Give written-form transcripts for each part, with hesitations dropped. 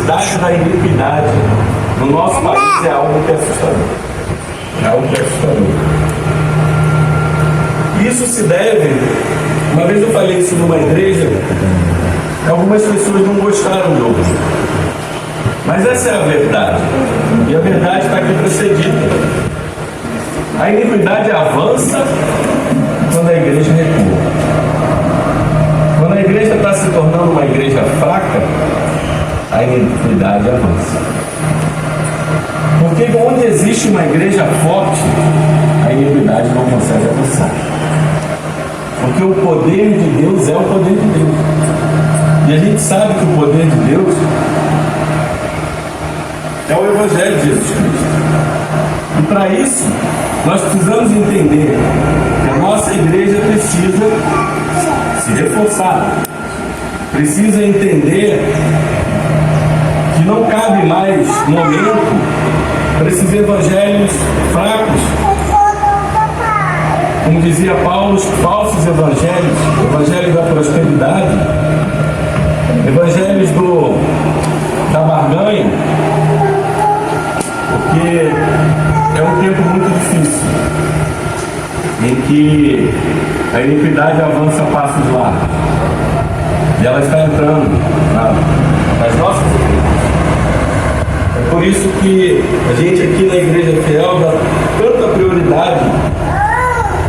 velocidade da iniquidade no nosso país é algo que é assustador. É algo que é assustador. Isso se deve, uma vez eu falei isso numa igreja, algumas pessoas não gostaram de ouvir. Mas essa é a verdade. E a verdade está aqui precedida. A iniquidade avança quando a igreja recua. Quando a igreja está se tornando uma igreja fraca, a iniquidade avança. Porque onde existe uma igreja forte, a iniquidade não consegue avançar. Porque o poder de Deus é o poder de Deus. E a gente sabe que o poder de Deus é o Evangelho de Jesus Cristo. E para isso, nós precisamos entender que a nossa igreja precisa se reforçar. Precisa entender que não cabe mais momento para esses evangelhos fracos. Como dizia Paulo, os falsos evangelhos, evangelhos da prosperidade, evangelhos da barganha, porque é um tempo muito difícil, em que a iniquidade avança a passos largos, e ela está entrando nas nossas igrejas. É por isso que a gente aqui na Igreja Fiel dá tanta prioridade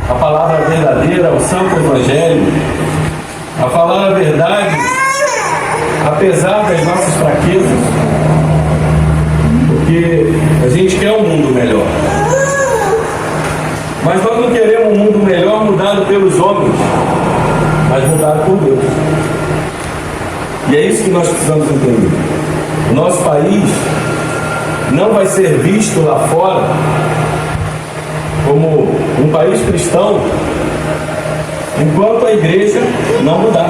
à palavra verdadeira, ao santo evangelho, a falar a verdade, apesar das nossas fraquezas, porque a gente quer um mundo melhor. Mas nós não queremos um mundo melhor mudado pelos homens, mas mudado por Deus. E é isso que nós precisamos entender. O nosso país não vai ser visto lá fora como um país cristão enquanto a igreja não mudar.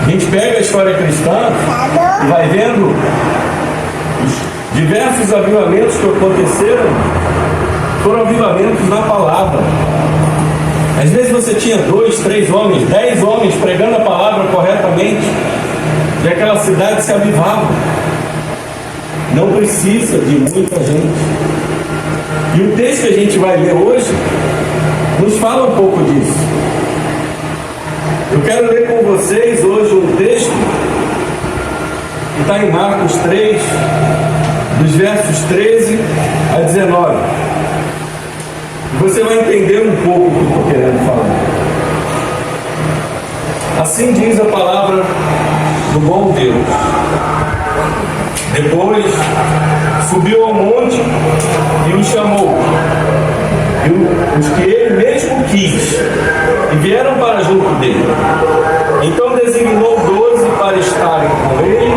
A gente pega a história cristã e vai vendo os diversos avivamentos que aconteceram, foram avivamentos na palavra. Às vezes você tinha 2, 3 homens, 10 homens pregando a palavra corretamente, e aquela cidade se avivava. Não precisa de muita gente. E o texto que a gente vai ler hoje nos fala um pouco disso. Eu quero ler com vocês hoje um texto que está em Marcos 3, dos versos 13 a 19. Você vai entender um pouco o que eu estou querendo falar. Assim diz a palavra do bom Deus. Depois subiu ao monte e os chamou, e os que ele mesmo quis, e vieram para junto dele. Então designou 12 para estarem com ele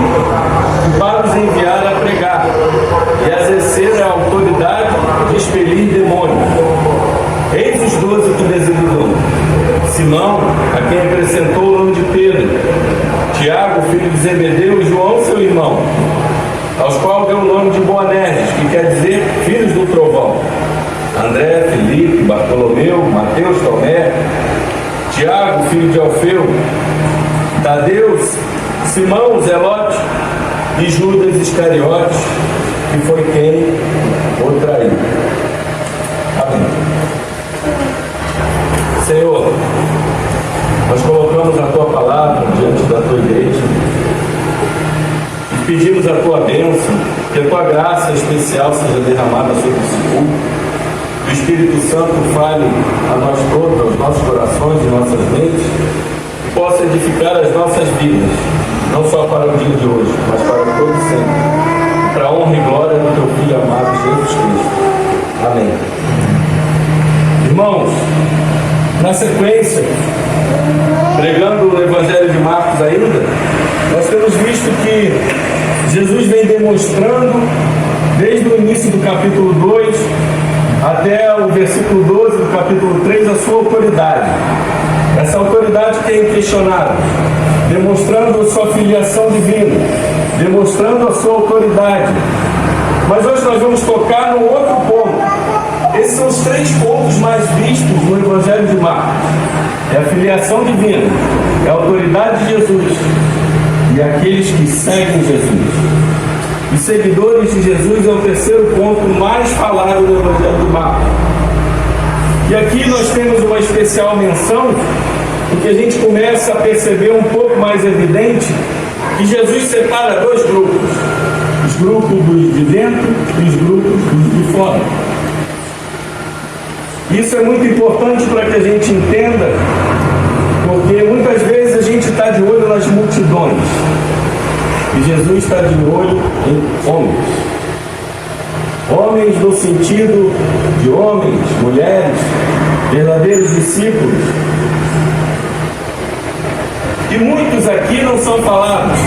e para os enviar a pregar e a exercer a autoridade de expelir demônios. Eis os 12 que designou: Simão, a quem acrescentou o nome de Pedro, Tiago, filho de Zebedeu, e João, seu irmão, aos quais deu o nome de Boanerges, que quer dizer filhos do trovão, André, Felipe, Bartolomeu, Mateus, Tomé, Tiago, filho de Alfeu, Tadeu, Simão, Zelote, e Judas Iscariotes, que foi quem o traiu. Amém. Senhor, nós colocamos a Tua palavra diante da Tua igreja e pedimos a Tua bênção, que a Tua graça especial seja derramada sobre esse culto, que o Espírito Santo fale a nós todos, aos nossos corações e nossas mentes, e possa edificar as nossas vidas, não só para o dia de hoje, mas para todo sempre, para a honra e glória do Teu Filho amado Jesus Cristo. Amém. Irmãos, na sequência, pregando o Evangelho de Marcos ainda, nós temos visto que Jesus vem demonstrando, desde o início do capítulo 2 até o versículo 12 do capítulo 3, a sua autoridade. Essa autoridade que é inquestionável, demonstrando a sua filiação divina, demonstrando a sua autoridade. Mas hoje nós vamos tocar no outro ponto. Esses são os 3 pontos mais vistos no Evangelho de Marcos. É a filiação divina, é a autoridade de Jesus e aqueles que seguem Jesus. Os seguidores de Jesus é o terceiro ponto mais falado do Evangelho de Marcos. E aqui nós temos uma especial menção, porque a gente começa a perceber um pouco mais evidente que Jesus separa dois grupos: os grupos dos de dentro e os grupos dos de fora. Isso é muito importante para que a gente entenda, porque muitas vezes a gente está de olho nas multidões e Jesus está de olho em homens. Homens no sentido de homens, mulheres, verdadeiros discípulos. E muitos aqui não são falados.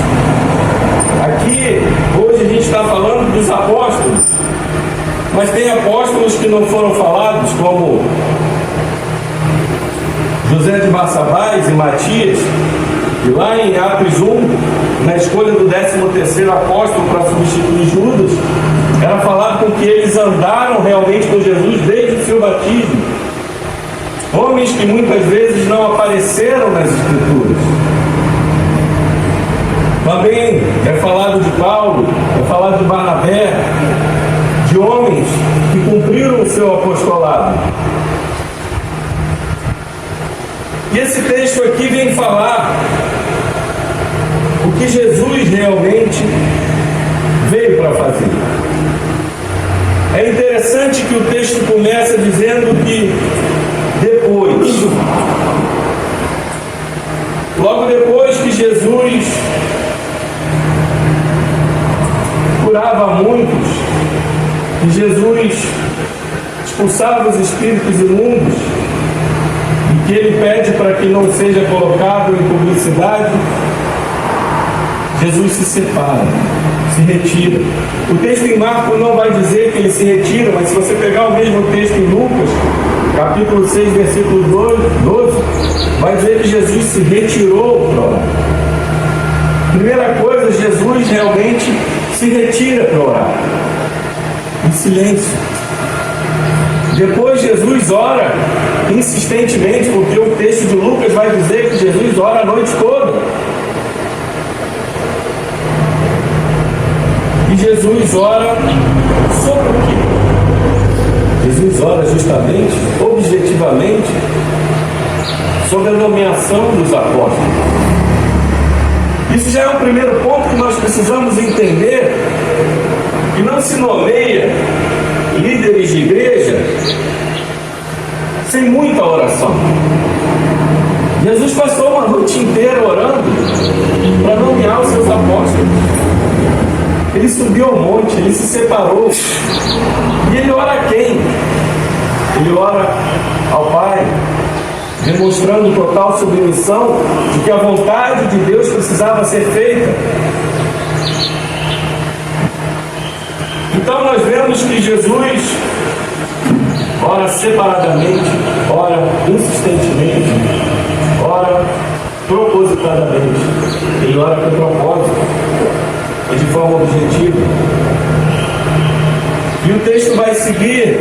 Aqui, hoje a gente está falando dos apóstolos, mas tem apóstolos que não foram falados, como José de Barsabás e Matias, e lá em Atos 1, na escolha do 13º apóstolo para substituir Judas, era falado com que eles andaram realmente com Jesus desde o seu batismo. Homens que muitas vezes não apareceram nas Escrituras. Também é falado de Paulo, é falado de Barnabé, de homens que cumpriram o seu apostolado. E esse texto aqui vem falar o que Jesus realmente veio para fazer. É interessante que o texto começa dizendo que depois, logo depois que Jesus curava muitos, que Jesus expulsava os espíritos imundos, e que ele pede para que não seja colocado em publicidade, Jesus se separa, se retira. O texto em Marcos não vai dizer que ele se retira, mas se você pegar o mesmo texto em Lucas, capítulo 6, versículo 12, vai dizer que Jesus se retirou para orar. Primeira coisa, Jesus realmente se retira para orar, em silêncio. Depois Jesus ora insistentemente, porque o texto de Lucas vai dizer que Jesus ora a noite toda. E Jesus ora sobre o quê? Jesus ora justamente, objetivamente, sobre a nomeação dos apóstolos. Isso já é o primeiro ponto que nós precisamos entender, que não se nomeia líderes de igreja sem muita oração. Jesus passou uma noite inteira orando para nomear os seus apóstolos. Ele subiu ao monte, ele se separou. E ele ora a quem? Ele ora ao Pai, demonstrando total submissão de que a vontade de Deus precisava ser feita. Então nós vemos que Jesus ora separadamente, ora insistentemente, ora propositadamente. Ele ora com propósito e de forma objetiva. E o texto vai seguir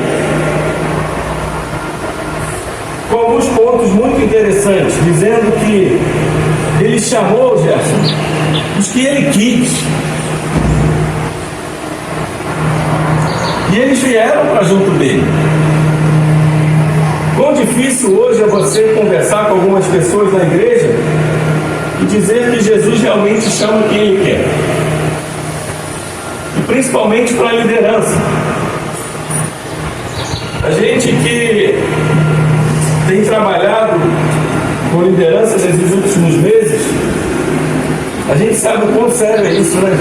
com alguns pontos muito interessantes, dizendo que ele chamou, Gerson, os que ele quis. E eles vieram para junto dele. Quão difícil hoje é você conversar com algumas pessoas na igreja e dizer que Jesus realmente chama quem ele quer. E principalmente para a liderança. A gente que tem trabalhado com liderança nesses últimos meses, a gente sabe o quão sério é isso, né?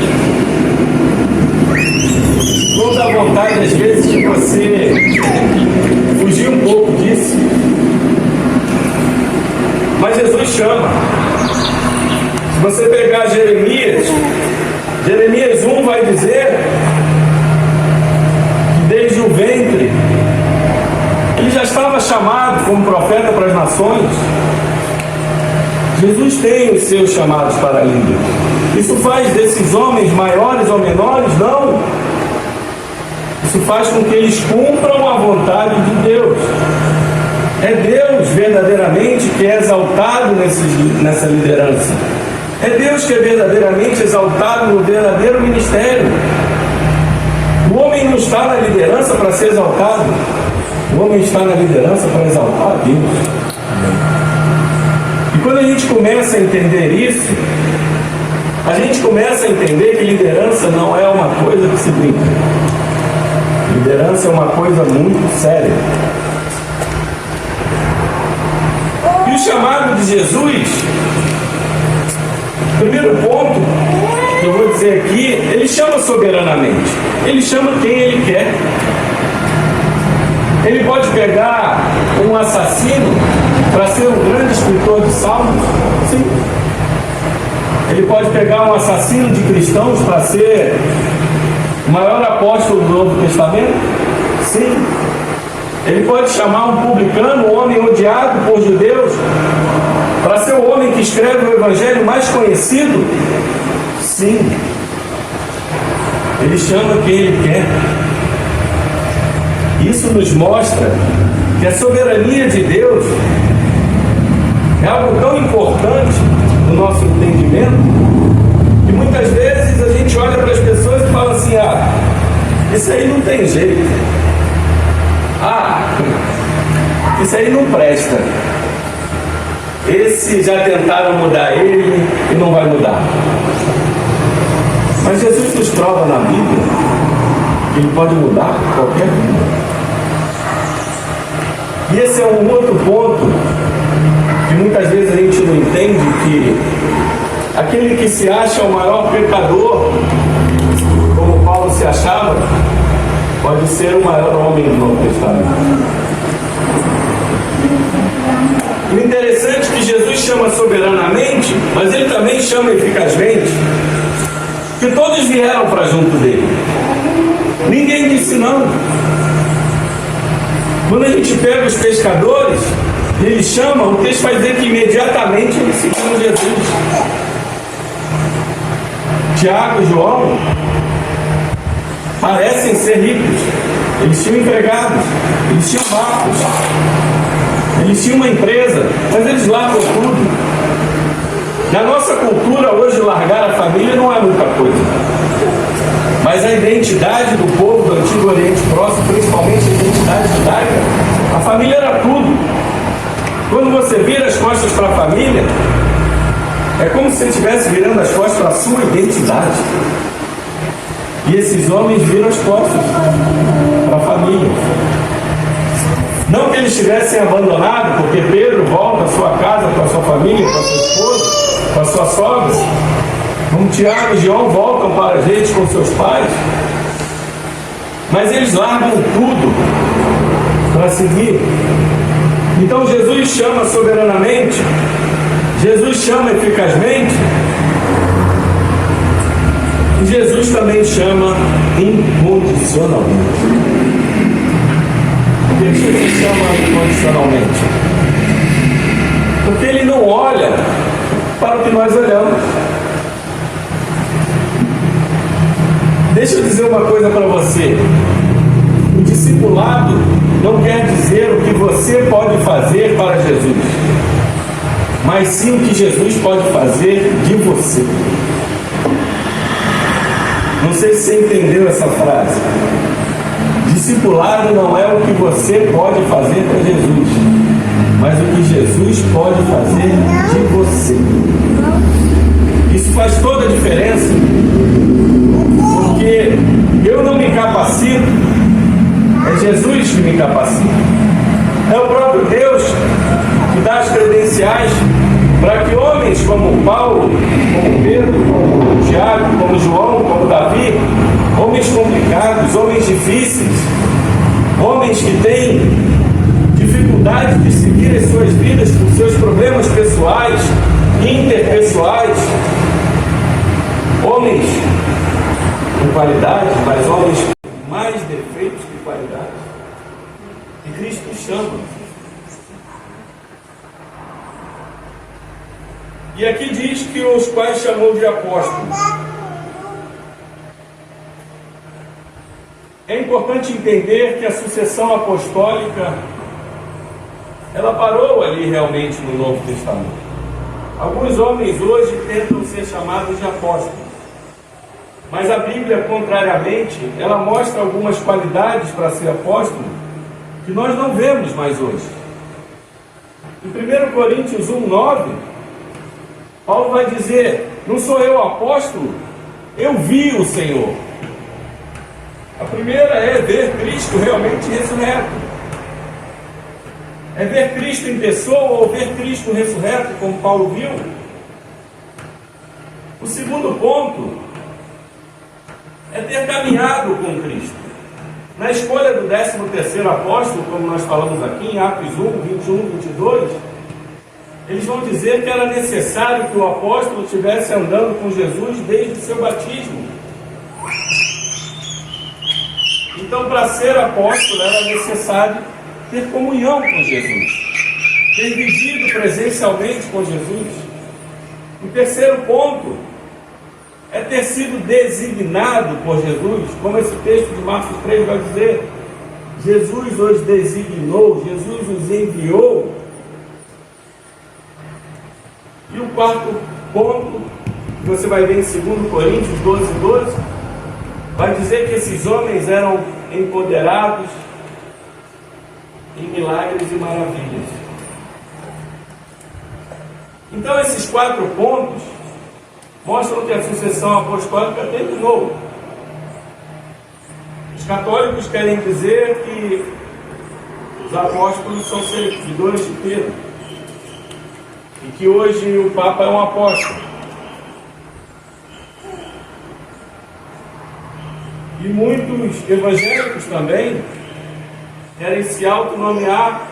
Não dá vontade, às vezes, de você fugir um pouco disso. Mas Jesus chama. Se você pegar Jeremias 1 vai dizer que desde o ventre ele já estava chamado como profeta para as nações. Jesus tem os seus chamados para líder. Isso faz desses homens maiores ou menores? Não. Isso faz com que eles cumpram a vontade de Deus. É Deus verdadeiramente que é exaltado nessa liderança. É Deus que é verdadeiramente exaltado no verdadeiro ministério. O homem não está na liderança para ser exaltado. O homem está na liderança para exaltar a Deus. E quando a gente começa a entender isso, a gente começa a entender que liderança não é uma coisa que se brinca. Liderança é uma coisa muito séria. E o chamado de Jesus, primeiro ponto que eu vou dizer aqui, ele chama soberanamente. Ele chama quem ele quer. Ele pode pegar um assassino para ser um grande escritor de salmos? Sim. Ele pode pegar um assassino de cristãos para ser o maior apóstolo do Novo Testamento? Sim. Ele pode chamar um publicano, um homem odiado por judeus, para ser o homem que escreve o evangelho mais conhecido? Sim. Ele chama quem ele quer. Isso nos mostra que a soberania de Deus é algo tão importante no nosso entendimento, que muitas vezes a gente olha para as pessoas e fala assim: ah, isso aí não tem jeito, ah, isso aí não presta, esse já tentaram mudar ele e não vai mudar. Mas Jesus nos prova na Bíblia que ele pode mudar qualquer vida. E esse é um outro ponto que muitas vezes a gente não entende, que aquele que se acha o maior pecador, como Paulo se achava, pode ser o maior homem do Novo Testamento. O interessante é que Jesus chama soberanamente, mas ele também chama eficazmente, que todos vieram para junto dele. Ninguém disse não. Quando a gente pega os pescadores, ele chama, o texto vai dizer que imediatamente eles seguiram Jesus. Tiago e João parecem ser ricos. Eles tinham empregados, eles tinham barcos, eles tinham uma empresa, mas eles largam tudo. Na nossa cultura hoje, largar a família não é muita coisa. Mas a identidade do povo do Antigo Oriente Próximo, principalmente a identidade judaica, a família era tudo. Quando você vira as costas para a família, é como se você estivesse virando as costas para a sua identidade. E esses homens viram as costas para a família. Não que eles tivessem abandonado, porque Pedro volta à sua casa, com a sua família, com a sua esposa, com a sua sogra. Como Tiago e João voltam para a gente com seus pais. Mas eles largam tudo para seguir. Então Jesus chama soberanamente, Jesus chama eficazmente, e Jesus também chama incondicionalmente. Por que Jesus chama incondicionalmente? Porque ele não olha para o que nós olhamos. Deixa eu dizer uma coisa para você. O discipulado não quer dizer o que você pode fazer para Jesus, mas sim o que Jesus pode fazer de você. Não sei se você entendeu essa frase. Discipulado não é o que você pode fazer para Jesus, mas o que Jesus pode fazer de você. Isso faz toda a diferença, porque eu não me capacito, é Jesus que me capacita. É o próprio Deus que dá as credenciais para que homens como Paulo, como Pedro, como Tiago, como João, como Davi, homens complicados, homens difíceis, homens que têm dificuldade de seguir as suas vidas por seus problemas pessoais, interpessoais, homens com qualidade, mas homens com mais defeitos que qualidade, e Cristo chama. E aqui diz que os quais chamou de apóstolos. É importante entender que a sucessão apostólica, ela parou ali realmente no Novo Testamento. Alguns homens hoje tentam ser chamados de apóstolos, mas a Bíblia, contrariamente, ela mostra algumas qualidades para ser apóstolo que nós não vemos mais hoje. Em 1 Coríntios 1:9, Paulo vai dizer: não sou eu apóstolo, eu vi o Senhor. A primeira é ver Cristo realmente ressurreto. É ver Cristo em pessoa ou ver Cristo ressurreto, como Paulo viu. O segundo ponto é ter caminhado com Cristo. Na escolha do 13º apóstolo, como nós falamos aqui em Atos 1, 21, 22, eles vão dizer que era necessário que o apóstolo estivesse andando com Jesus desde o seu batismo. Então, para ser apóstolo, era necessário ter comunhão com Jesus, ter vivido presencialmente com Jesus. O terceiro ponto é ter sido designado por Jesus, como esse texto de Marcos 3 vai dizer: Jesus os designou, Jesus os enviou. E o quarto ponto, que você vai ver em 2 Coríntios 12:12, vai dizer que esses homens eram empoderados em milagres e maravilhas. Então esses 4 pontos mostram que a sucessão apostólica terminou. Os católicos querem dizer que os apóstolos são seguidores de Pedro e que hoje o Papa é um apóstolo. E muitos evangélicos também querem se autonomear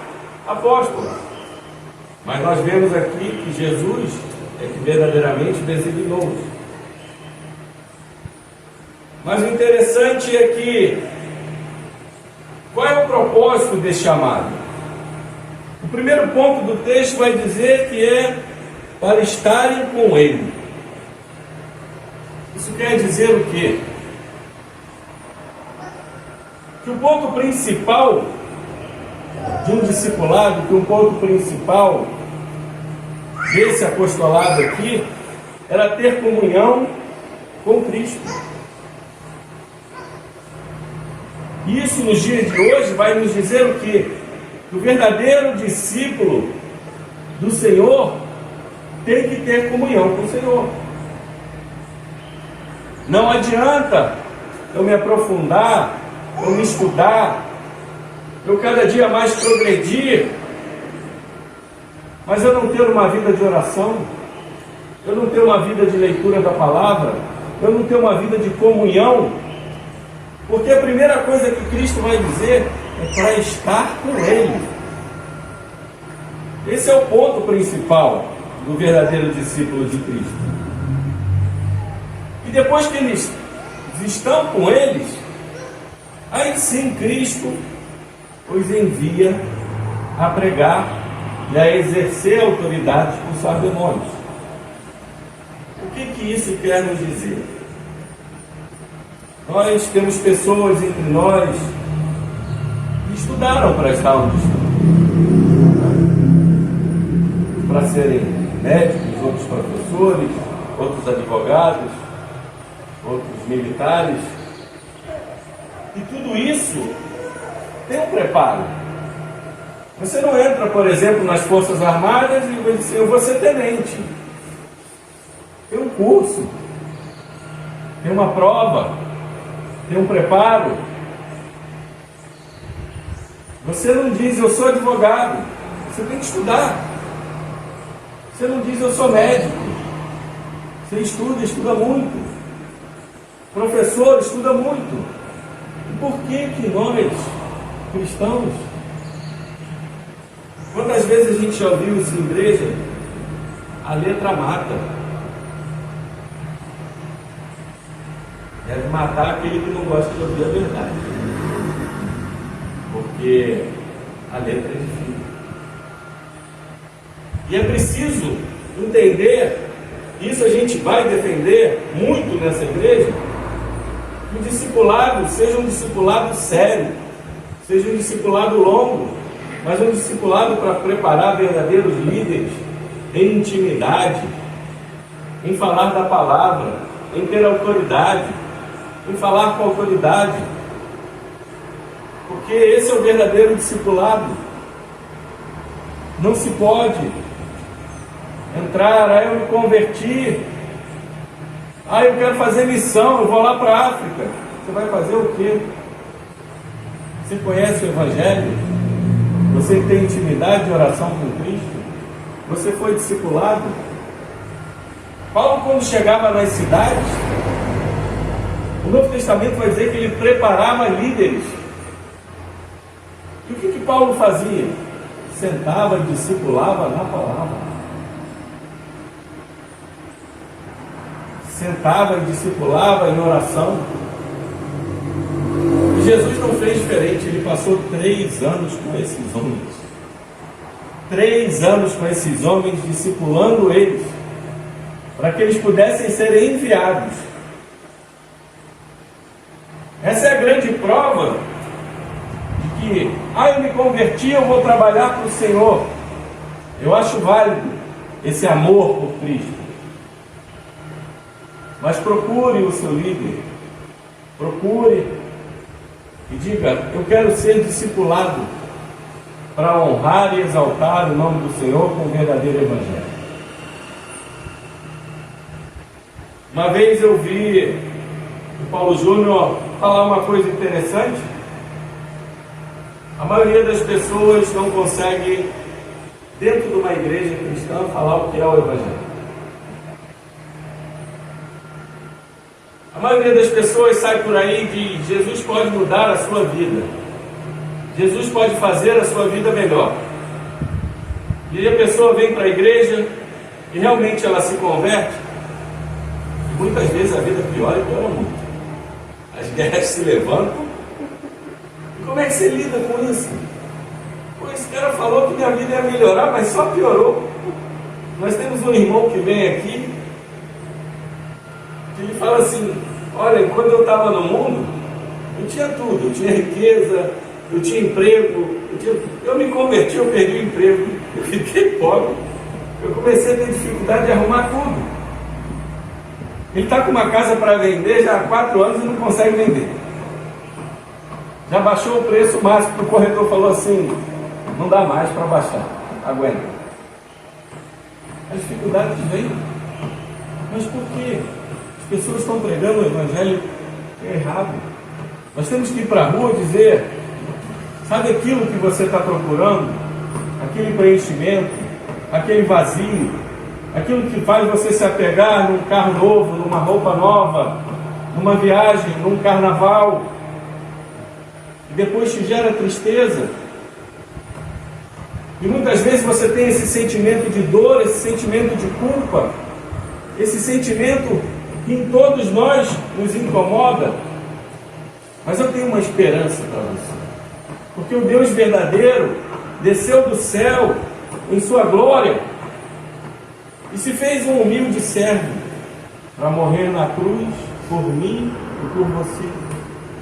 apóstolos. Mas nós vemos aqui que Jesus é que verdadeiramente designou-os. Mas o interessante é que, qual é o propósito desse chamado? O primeiro ponto do texto vai dizer que é para estarem com Ele. Isso quer dizer o quê? Que o ponto principal de um discipulado, que um ponto principal desse apostolado aqui, era ter comunhão com Cristo. Isso nos dias de hoje vai nos dizer o quê? Que o verdadeiro discípulo do Senhor tem que ter comunhão com o Senhor. Não adianta eu me aprofundar, eu me estudar, eu cada dia mais progredir, mas eu não ter uma vida de oração, eu não ter uma vida de leitura da palavra, eu não ter uma vida de comunhão, porque a primeira coisa que Cristo vai dizer é para estar com Ele. Esse é o ponto principal do verdadeiro discípulo de Cristo. E depois que eles estão com eles, aí sim Cristo os envia a pregar e a exercer a autoridade de expulsar demônios. O que isso quer nos dizer? Nós temos pessoas entre nós que estudaram para estar onde estão, para serem médicos, outros professores, outros advogados, outros militares. E tudo isso tem um preparo. Você não entra, por exemplo, nas Forças Armadas e vai dizer: eu vou ser tenente. Tem um curso, tem uma prova, tem um preparo. Você não diz: eu sou advogado. Você tem que estudar. Você não diz: eu sou médico. Você estuda muito. Professor estuda muito. E por que nós, cristãos, quantas vezes a gente já ouviu isso em igreja? A letra mata. Deve matar aquele que não gosta de ouvir a verdade, porque a letra é difícil. E é preciso entender, isso a gente vai defender muito nessa igreja, que o discipulado seja um discipulado sério, seja um discipulado longo, mas um discipulado para preparar verdadeiros líderes, em intimidade, em falar da palavra, em ter autoridade, em falar com autoridade, porque esse é o verdadeiro discipulado. Não se pode entrar, eu me converti, eu quero fazer missão, eu vou lá para a África. Você vai fazer o quê? Você conhece o Evangelho? Você tem intimidade de oração com Cristo? Você foi discipulado? Paulo, quando chegava nas cidades, o Novo Testamento vai dizer que ele preparava líderes. E o que Paulo fazia? Sentava e discipulava na palavra. Sentava e discipulava em oração. E Jesus não fez diferente, ele passou 3 anos com esses homens. 3 anos com esses homens, discipulando eles, para que eles pudessem ser enviados. Essa é a grande prova de que, eu me converti, eu vou trabalhar para o Senhor. Eu acho válido esse amor por Cristo. Mas procure o seu líder, procure e diga: eu quero ser discipulado para honrar e exaltar o nome do Senhor com o verdadeiro Evangelho. Uma vez eu vi o Paulo Júnior falar uma coisa interessante. A maioria das pessoas não consegue, dentro de uma igreja cristã, falar o que é o Evangelho. A maioria das pessoas sai por aí e diz: Jesus pode mudar a sua vida, Jesus pode fazer a sua vida melhor. E a pessoa vem para a igreja e realmente ela se converte, e muitas vezes a vida piora e piora muito. As guerras se levantam. E como é que você lida com isso? Esse cara falou que minha vida ia melhorar, mas só piorou. Nós temos um irmão que vem aqui, que ele fala assim: olha, quando eu estava no mundo, eu tinha tudo, eu tinha riqueza, eu tinha emprego, eu me converti, eu perdi o emprego, eu fiquei pobre, eu comecei a ter dificuldade de arrumar tudo. Ele está com uma casa para vender já há 4 anos e não consegue vender. Já baixou o preço máximo, o corretor falou assim: não dá mais para baixar, aguenta. As dificuldades vêm. Mas por quê? As pessoas estão pregando o Evangelho errado. Nós temos que ir para a rua e dizer: sabe aquilo que você está procurando? Aquele preenchimento, aquele vazio, aquilo que faz você se apegar num carro novo, numa roupa nova, numa viagem, num carnaval, e depois te gera tristeza. E muitas vezes você tem esse sentimento de dor, esse sentimento de culpa, esse sentimento que em todos nós nos incomoda. Mas eu tenho uma esperança para você, porque o Deus verdadeiro desceu do céu em sua glória e se fez um humilde servo para morrer na cruz por mim e por você,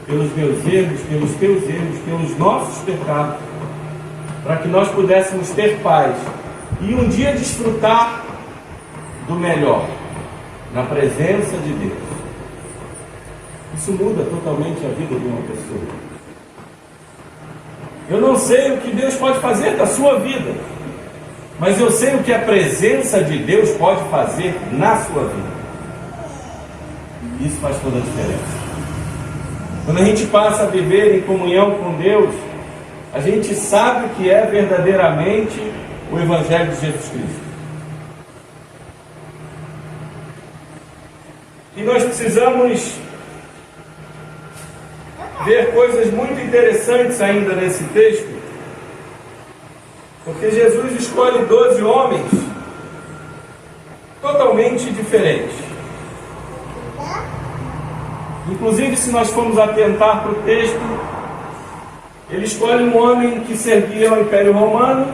pelos meus erros, pelos teus erros, pelos nossos pecados, para que nós pudéssemos ter paz e um dia desfrutar do melhor na presença de Deus. Isso muda totalmente a vida de uma pessoa. Eu não sei o que Deus pode fazer da sua vida, mas eu sei o que a presença de Deus pode fazer na sua vida. Isso faz toda a diferença. Quando a gente passa a viver em comunhão com Deus, a gente sabe o que é verdadeiramente o Evangelho de Jesus Cristo. E nós precisamos ver coisas muito interessantes ainda nesse texto, porque Jesus escolhe 12 homens totalmente diferentes. Inclusive, se nós formos atentar para o texto, ele escolhe um homem que servia ao Império Romano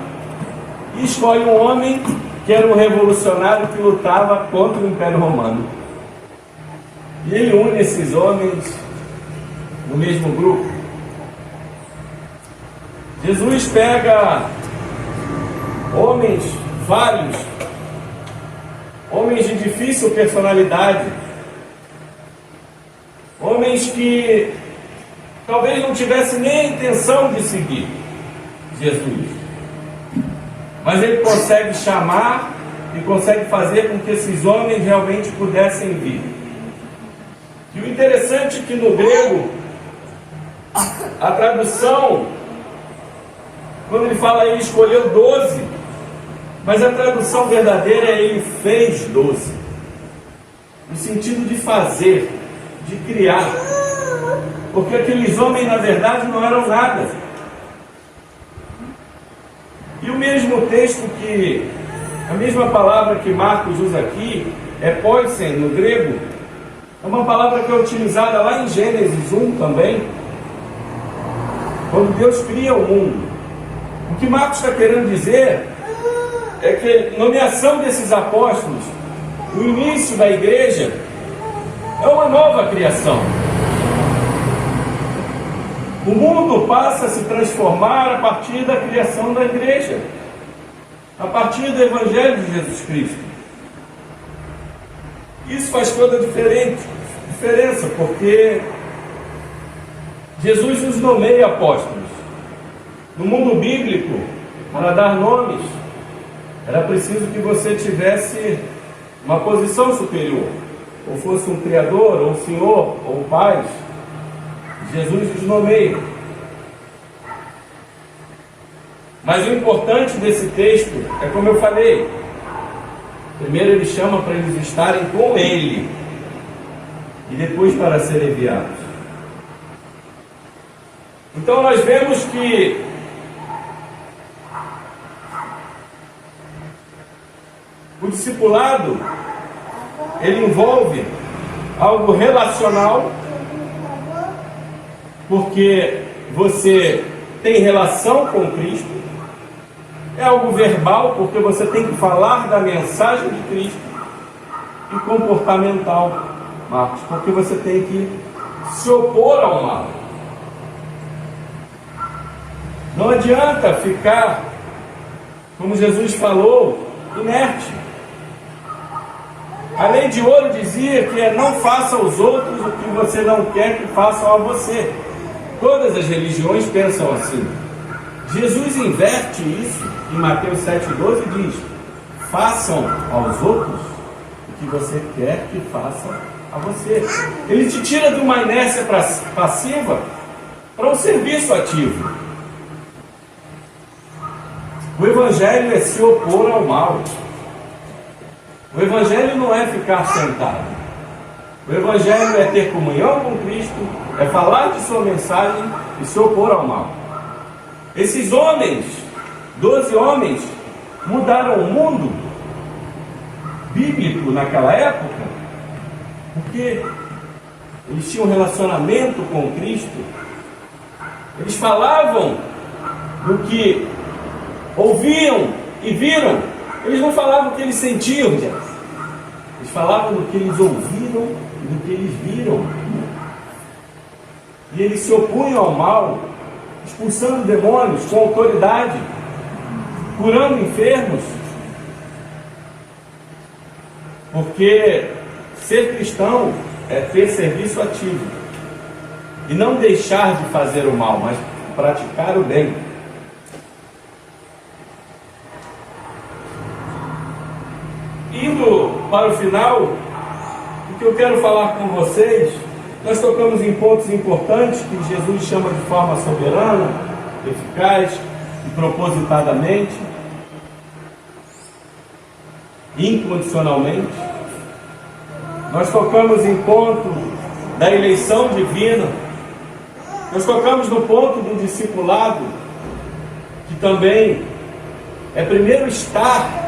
e escolhe um homem que era um revolucionário que lutava contra o Império Romano. E ele une esses homens no mesmo grupo. Jesus pega homens vários homens de difícil personalidade, homens que talvez não tivessem nem a intenção de seguir Jesus, mas ele consegue chamar e consegue fazer com que esses homens realmente pudessem vir. E o interessante é que no grego, a tradução, quando ele fala ele escolheu 12, mas a tradução verdadeira é ele fez 12, no sentido de fazer, de criar, porque aqueles homens na verdade não eram nada. E o mesmo texto que, a mesma palavra que Marcos usa aqui, é poisen no grego, é uma palavra que é utilizada lá em Gênesis 1 também, quando Deus cria o mundo. O que Marcos está querendo dizer é que a nomeação desses apóstolos, o início da igreja, é uma nova criação. O mundo passa a se transformar a partir da criação da igreja, a partir do Evangelho de Jesus Cristo. Isso faz toda a diferença, porque Jesus nos nomeia apóstolos. No mundo bíblico, para dar nomes, era preciso que você tivesse uma posição superior, ou fosse um criador, ou um senhor, ou um pai. Jesus os nomeia. Mas o importante desse texto é como eu falei. Primeiro ele chama para eles estarem com ele, e depois para serem enviados. Então nós vemos que o discipulado, ele envolve algo relacional, porque você tem relação com Cristo. É algo verbal, porque você tem que falar da mensagem de Cristo. E comportamental, Marcos, porque você tem que se opor ao mal. Não adianta ficar, como Jesus falou, inerte. A lei de ouro dizia que não faça aos outros o que você não quer que façam a você. Todas as religiões pensam assim. Jesus inverte isso em Mateus 7,12 e diz: façam aos outros o que você quer que façam a você. Ele te tira de uma inércia passiva para um serviço ativo. O Evangelho é se opor ao mal. O Evangelho não é ficar sentado. O Evangelho é ter comunhão com Cristo, é falar de sua mensagem e se opor ao mal. Esses homens, 12 homens, mudaram o mundo bíblico naquela época, porque eles tinham um relacionamento com Cristo. Eles falavam do que ouviam e viram. Eles não falavam o que eles sentiam, eles falavam do que eles ouviram e do que eles viram. E eles se opunham ao mal, expulsando demônios com autoridade, curando enfermos. Porque ser cristão é ter serviço ativo e não deixar de fazer o mal, mas praticar o bem. Indo para o final, o que eu quero falar com vocês, nós tocamos em pontos importantes que Jesus chama de forma soberana, eficaz e propositadamente, incondicionalmente. Nós tocamos em ponto da eleição divina. Nós tocamos no ponto do discipulado, que também é primeiro estar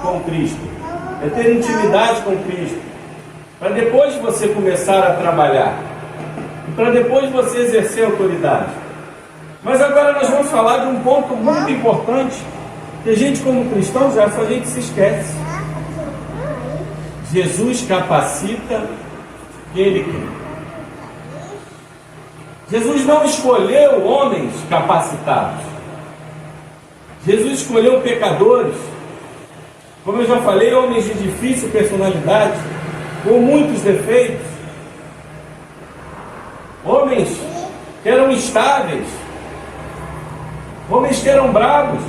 com Cristo, é ter intimidade com Cristo, para depois você começar a trabalhar, e para depois você exercer autoridade. Mas agora nós vamos falar de um ponto muito importante, que a gente como cristãos, a gente se esquece. Jesus capacita quem Ele quer. Jesus não escolheu homens capacitados. Jesus escolheu pecadores Como eu já falei, homens de difícil personalidade, com muitos defeitos, homens que eram instáveis, homens que eram bravos,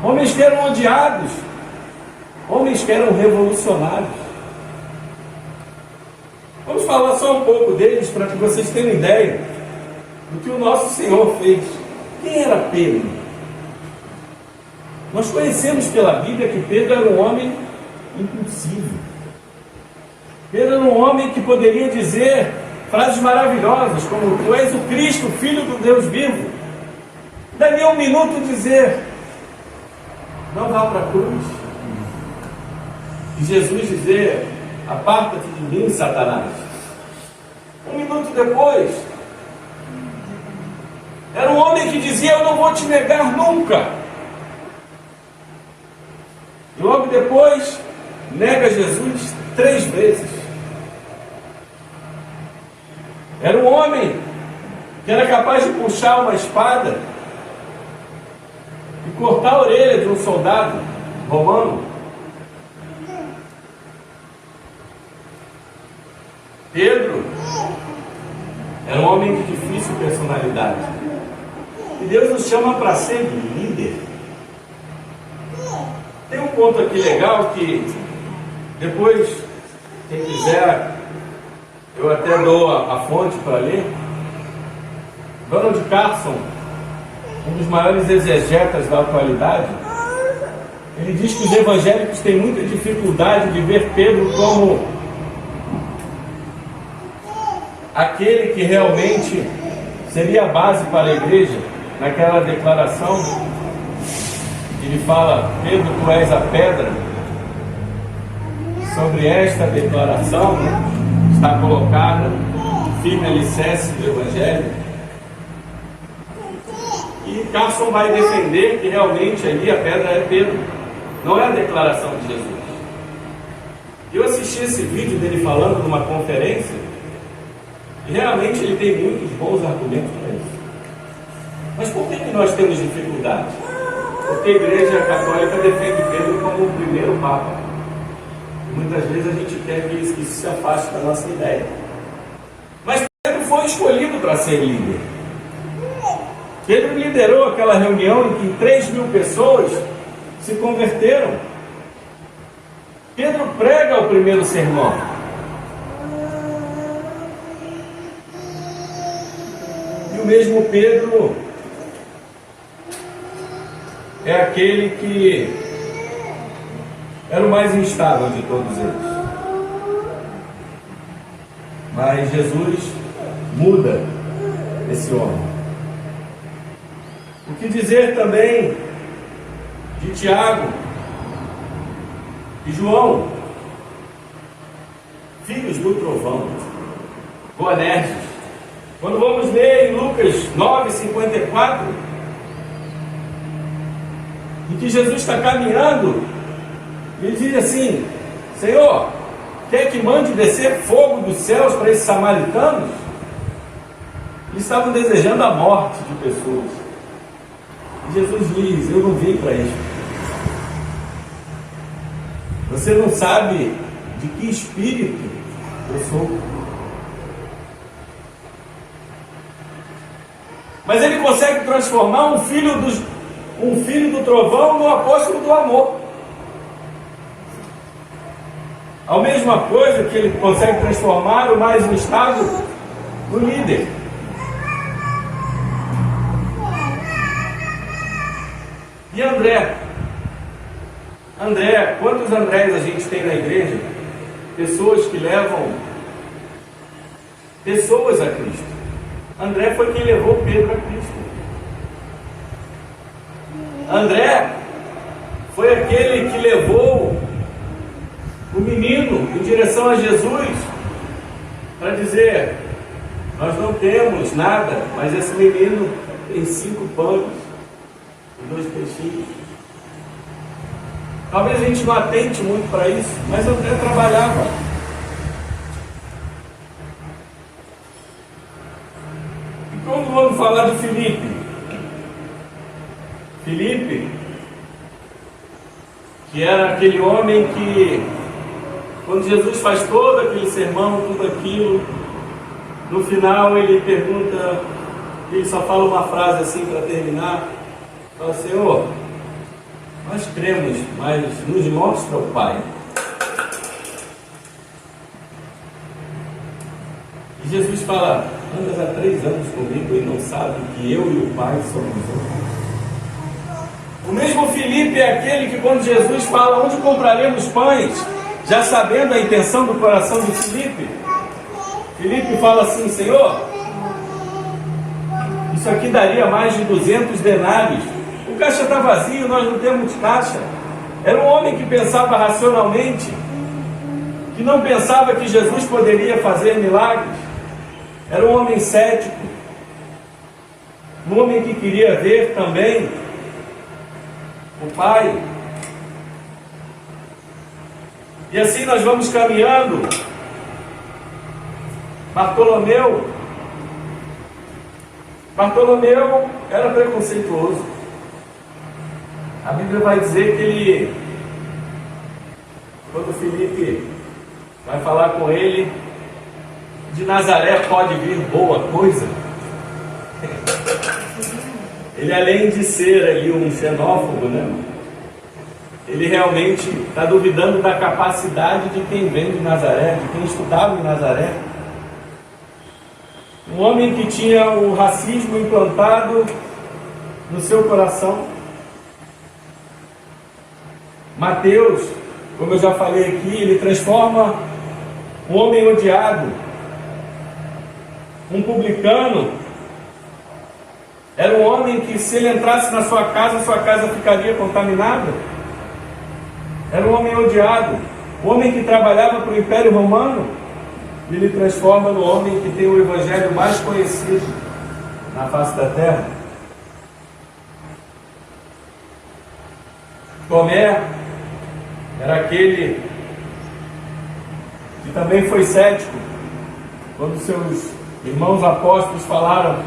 homens que eram odiados, homens que eram revolucionários. Vamos falar só um pouco deles para que vocês tenham ideia do que o nosso Senhor fez. Quem era Pedro? Nós conhecemos pela Bíblia que Pedro era um homem impulsivo. Pedro era um homem que poderia dizer frases maravilhosas, como: tu és o Cristo, Filho do Deus vivo. Dali a um minuto dizer: não vá para a cruz. E Jesus dizer: aparta-te de mim, Satanás. Um minuto depois, era um homem que dizia: eu não vou te negar nunca. E logo depois, nega Jesus 3 vezes. Era um homem que era capaz de puxar uma espada e cortar a orelha de um soldado romano. Pedro era um homem de difícil personalidade. E Deus nos chama para ser líder. Tem um ponto aqui legal que depois, quem quiser, eu até dou a fonte para ler. Donald Carson, um dos maiores exegetas da atualidade, ele diz que os evangélicos têm muita dificuldade de ver Pedro como aquele que realmente seria a base para a igreja. Naquela declaração, ele fala: Pedro, tu és a pedra. Sobre esta declaração, está colocada firme alicerce do Evangelho. E Carson vai defender que realmente ali a pedra é Pedro, não é a declaração de Jesus. Eu assisti esse vídeo dele falando numa conferência, e realmente ele tem muitos bons argumentos para isso. Mas por que nós temos dificuldade? Porque a Igreja Católica defende Pedro como o primeiro Papa. E muitas vezes a gente quer que isso se afaste da nossa ideia. Mas Pedro foi escolhido para ser líder. Pedro liderou aquela reunião em que 3.000 pessoas se converteram. Pedro prega o primeiro sermão. E o mesmo Pedro é aquele que era o mais instável de todos eles. Mas Jesus muda esse homem. O que dizer também de Tiago e João, filhos do trovão, Boanerges. Quando vamos ler em Lucas 9:54, em que Jesus está caminhando, ele diz assim: Senhor, quer que mande descer fogo dos céus para esses samaritanos? Eles estavam desejando a morte de pessoas. E Jesus diz: eu não vim para isso. Você não sabe de que espírito eu sou. Mas ele consegue transformar um filho do trovão no apóstolo do amor. A mesma coisa que ele consegue transformar o mais instável no líder. E André, quantos Andrés a gente tem na igreja? Pessoas que levam pessoas a Cristo. André foi quem levou Pedro a Cristo. André foi aquele que levou o menino em direção a Jesus para dizer: nós não temos nada, mas esse menino tem 5 pães e 2 peixinhos. Talvez a gente não atente muito para isso, mas André trabalhava. E quando vamos falar de Filipe, que era aquele homem que, quando Jesus faz todo aquele sermão, tudo aquilo, no final ele pergunta, ele só fala uma frase assim para terminar, fala: Senhor, nós cremos, mas nos mostra o Pai. E Jesus fala: andas há 3 anos comigo e não sabe que eu e o Pai somos um. O mesmo Filipe é aquele que, quando Jesus fala onde compraremos pães, já sabendo a intenção do coração de Filipe, Filipe fala assim: Senhor, isso aqui daria mais de 200 denários. O caixa está vazio, nós não temos caixa. Era um homem que pensava racionalmente, que não pensava que Jesus poderia fazer milagres. Era um homem cético, um homem que queria ver também o Pai. E assim nós vamos caminhando. Bartolomeu era preconceituoso. A Bíblia vai dizer que ele, quando Filipe vai falar com ele, de Nazaré pode vir boa coisa. Ele, além de ser ali um xenófobo, né? Ele realmente está duvidando da capacidade de quem vem de Nazaré, de quem estudava em Nazaré. Um homem que tinha o racismo implantado no seu coração. Mateus, como eu já falei aqui, ele transforma um homem odiado, um publicano. Era um homem que, se ele entrasse na sua casa ficaria contaminada. Era um homem odiado, um homem que trabalhava para o Império Romano. Ele transforma no homem que tem o evangelho mais conhecido na face da terra. Tomé era aquele que também foi cético quando seus irmãos apóstolos falaram: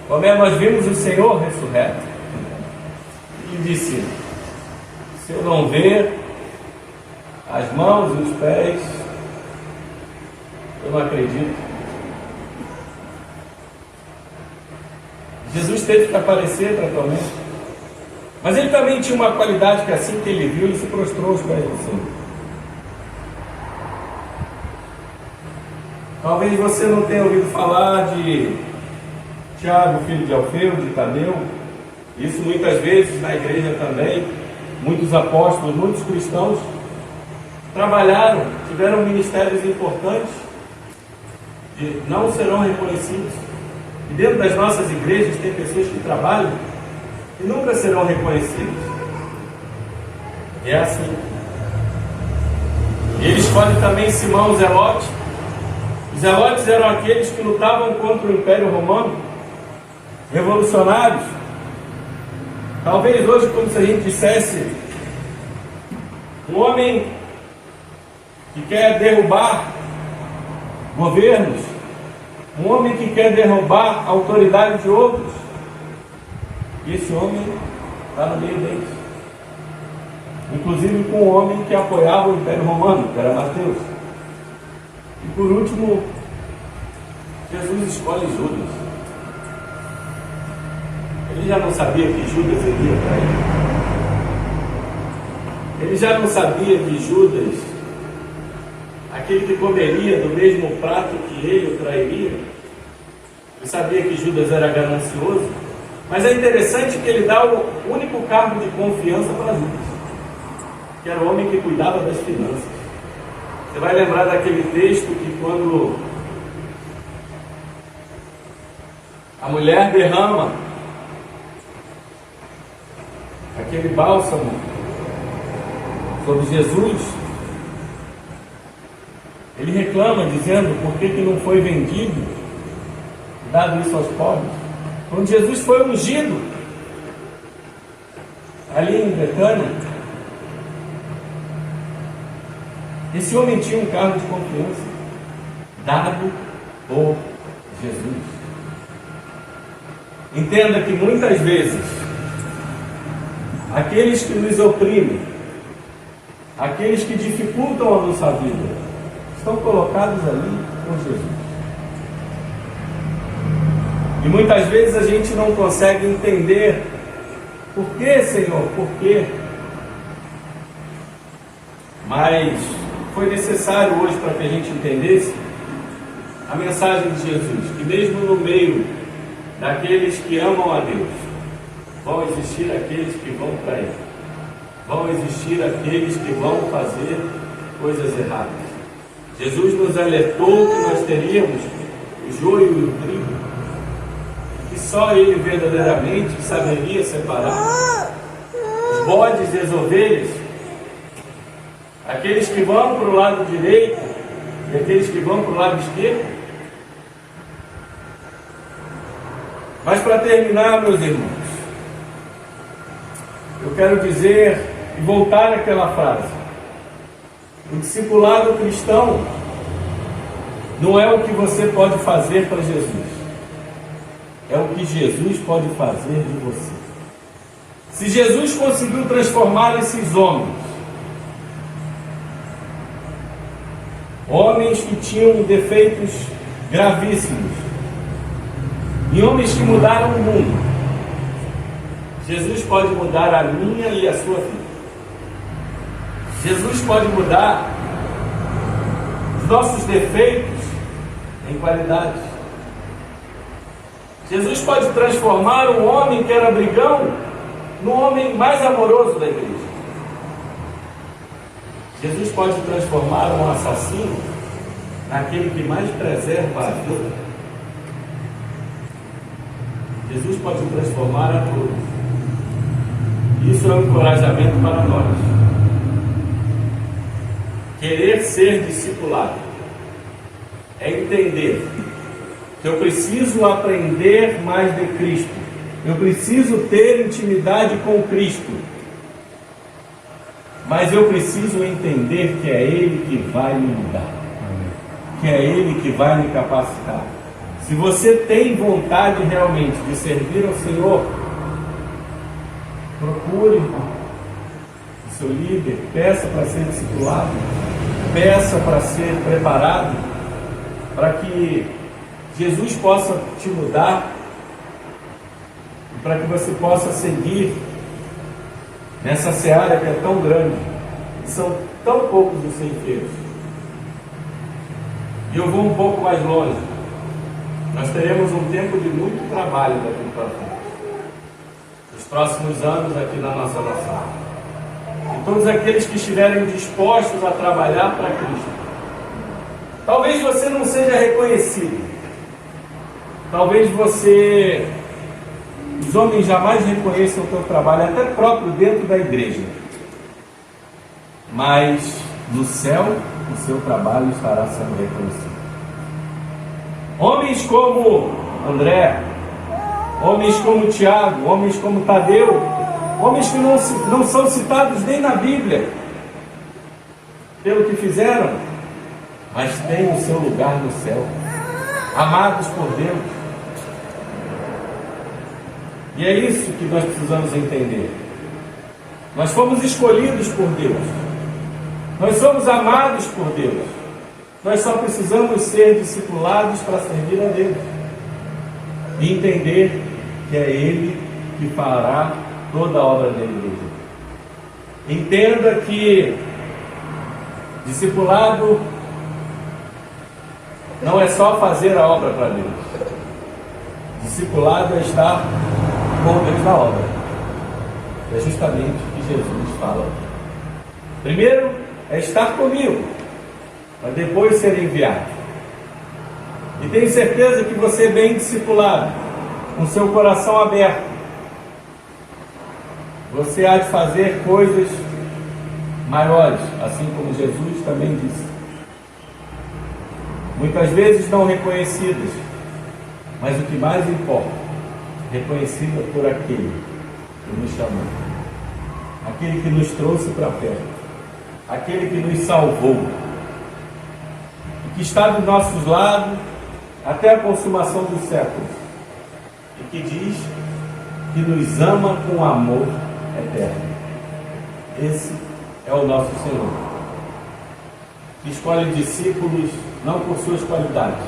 Tomé, nós vimos o Senhor ressurreto. Ele disse: se eu não ver as mãos e os pés, eu não acredito. Jesus teve que aparecer para Tomé. Mas ele também tinha uma qualidade que, assim que ele viu, ele se prostrou aos pés do Senhor. Talvez você não tenha ouvido falar de Tiago, filho de Alfeu, de Tadeu. Isso muitas vezes na igreja também. Muitos apóstolos, muitos cristãos trabalharam, tiveram ministérios importantes e não serão reconhecidos. E dentro das nossas igrejas tem pessoas que trabalham e nunca serão reconhecidos. É assim. E ele escolhe também Simão Zelote. Os zelotes eram aqueles que lutavam contra o Império Romano, revolucionários. Talvez hoje, como se a gente dissesse, um homem que quer derrubar governos, um homem que quer derrubar a autoridade de outros. E esse homem está no meio deles, inclusive com um homem que apoiava o Império Romano, que era Mateus. E por último, Jesus escolhe Judas. Ele já não sabia que Judas iria trair. Ele já não sabia que Judas, aquele que comeria do mesmo prato que ele o trairia, ele sabia que Judas era ganancioso. Mas é interessante que ele dá o único cargo de confiança para Judas, que era o homem que cuidava das finanças. Você vai lembrar daquele texto que, quando a mulher derrama aquele bálsamo sobre Jesus, ele reclama dizendo: por que não foi vendido, dado isso aos pobres? Quando Jesus foi ungido ali em Betânia, esse homem tinha um cargo de confiança dado por Jesus. Entenda que muitas vezes aqueles que nos oprimem, aqueles que dificultam a nossa vida, estão colocados ali por Jesus. E muitas vezes a gente não consegue entender por que, Senhor, por quê. Mas foi necessário hoje para que a gente entendesse a mensagem de Jesus, que mesmo no meio daqueles que amam a Deus, vão existir aqueles que vão trair, vão existir aqueles que vão fazer coisas erradas. Jesus nos alertou que nós teríamos o joio e o trigo, que só Ele verdadeiramente saberia separar os bodes e as ovelhas, aqueles que vão para o lado direito e aqueles que vão para o lado esquerdo. Mas para terminar, meus irmãos, eu quero dizer e voltar àquela frase: o discipulado cristão não é o que você pode fazer para Jesus, é o que Jesus pode fazer de você. Se Jesus conseguiu transformar esses homens que tinham defeitos gravíssimos, em homens que mudaram o mundo, Jesus pode mudar a minha e a sua vida. Jesus pode mudar os nossos defeitos em qualidades. Jesus pode transformar um homem que era brigão no homem mais amoroso da igreja. Jesus pode transformar um assassino naquele que mais preserva a vida. Jesus pode transformar a todos. Isso é um encorajamento para nós. Querer ser discipulado é entender que eu preciso aprender mais de Cristo. Eu preciso ter intimidade com Cristo. Mas eu preciso entender que é Ele que vai me mudar, que é Ele que vai me capacitar. Se você tem vontade realmente de servir ao Senhor, procure o seu líder, peça para ser discipulado, peça para ser preparado, para que Jesus possa te mudar, e para que você possa seguir nessa seara que é tão grande, e são tão poucos os ceifeiros. E eu vou um pouco mais longe. Nós teremos um tempo de muito trabalho daqui para frente, nos próximos anos aqui na nossa nação. E todos aqueles que estiverem dispostos a trabalhar para Cristo. Talvez você não seja reconhecido, talvez os homens jamais reconheçam o teu trabalho, até próprio dentro da igreja, mas no céu o seu trabalho estará sendo reconhecido. Homens como André, homens como Tiago, homens como Tadeu, homens que não são citados nem na Bíblia pelo que fizeram, mas têm o seu lugar no céu, amados por Deus. E é isso que nós precisamos entender. Nós fomos escolhidos por Deus, nós somos amados por Deus. Nós só precisamos ser discipulados para servir a Deus e entender que é Ele que fará toda a obra da igreja. Entenda que discipulado não é só fazer a obra para Deus. Discipulado é estar com Deus na obra. É justamente o que Jesus fala. Primeiro é estar comigo, para depois ser enviado. E tenho certeza que você, bem discipulado, com seu coração aberto, você há de fazer coisas maiores, assim como Jesus também disse. Muitas vezes não reconhecidas, mas o que mais importa, reconhecida por aquele que nos chamou, aquele que nos trouxe para perto, aquele que nos salvou, e que está dos nossos lados até a consumação dos séculos, e que diz que nos ama com amor eterno. Esse é o nosso Senhor, que escolhe discípulos não por suas qualidades,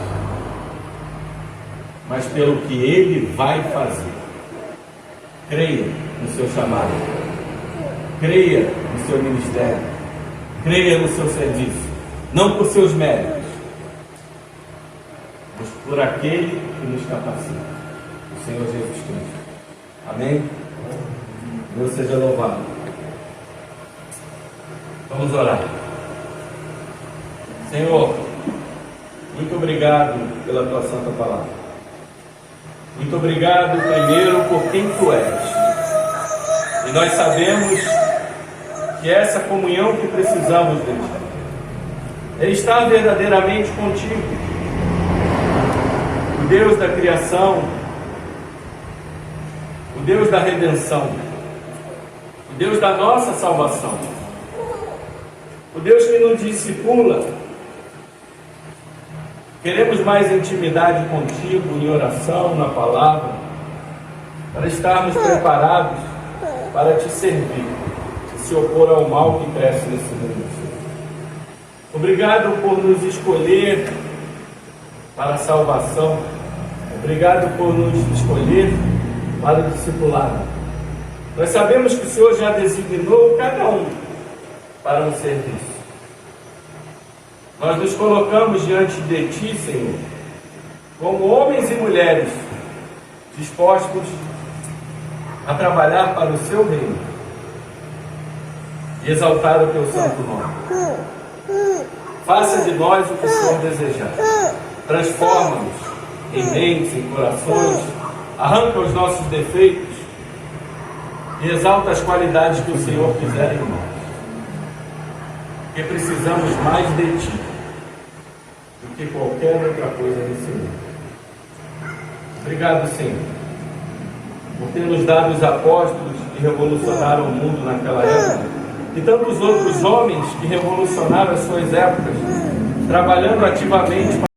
mas pelo que Ele vai fazer. Creia no seu chamado, creia no seu ministério, creia no seu serviço, não por seus méritos, mas por aquele que nos capacita, o Senhor Jesus Cristo. Amém? Deus seja louvado. Vamos orar. Senhor, muito obrigado pela tua santa palavra. Muito obrigado primeiro por quem tu és. E nós sabemos que essa comunhão que precisamos de ti é estar verdadeiramente contigo, o Deus da criação, o Deus da redenção, o Deus da nossa salvação, o Deus que nos discipula. Queremos mais intimidade contigo em oração, na palavra, para estarmos preparados para te servir e se opor ao mal que cresce nesse mundo. Obrigado por nos escolher para a salvação. Obrigado por nos escolher para o discipulado. Nós sabemos que o Senhor já designou cada um para um serviço. Nós nos colocamos diante de Ti, Senhor, como homens e mulheres dispostos a trabalhar para o Seu reino e exaltar o Teu santo nome. Faça de nós o que o Senhor desejar. Transforma-nos em mentes, em corações, arranca os nossos defeitos e exalta as qualidades que o Senhor quiser em nós. Porque precisamos mais de Ti do que qualquer outra coisa nesse mundo. Obrigado, Senhor, por ter nos dado os apóstolos que revolucionaram o mundo naquela época, e tantos outros homens que revolucionaram as suas épocas, trabalhando ativamente